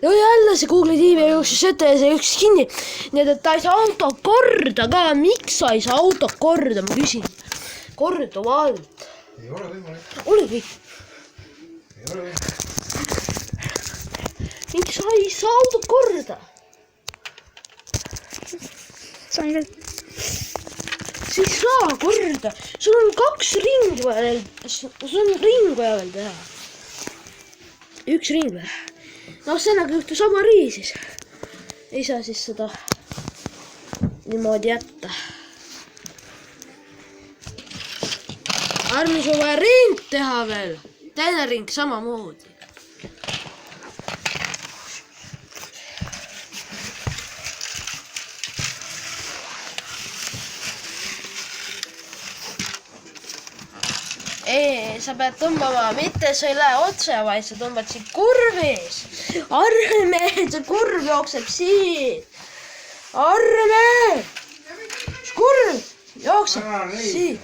ja jälle see Google'i TV jooksis ette ja see jooksis kinni. Nii et ta ei saa auto korda ka. Miks sa ei saa auto korda, ma küsin. Korduvalt. Ei ole võimalik. Ole kõik. Ei ole võimalik. Miks sa ei saa auto korda? Sain veel. Sa ei saa korda. Sul on 2 ringi vaja. Sul on ring vaja veel teha. 1 ring või? No sellega juhtu sama riisis. Ei saa siis seda niimoodi jätta. Armi, sul vaja ring teha veel. Teine ring samamoodi. Ei, sa pead tõmbama, mitte sa ei lähe otse, vaid sa tõmbad siin kurvis. Arme, see kurv jookseb siin. Arme! Kurv jookseb siin.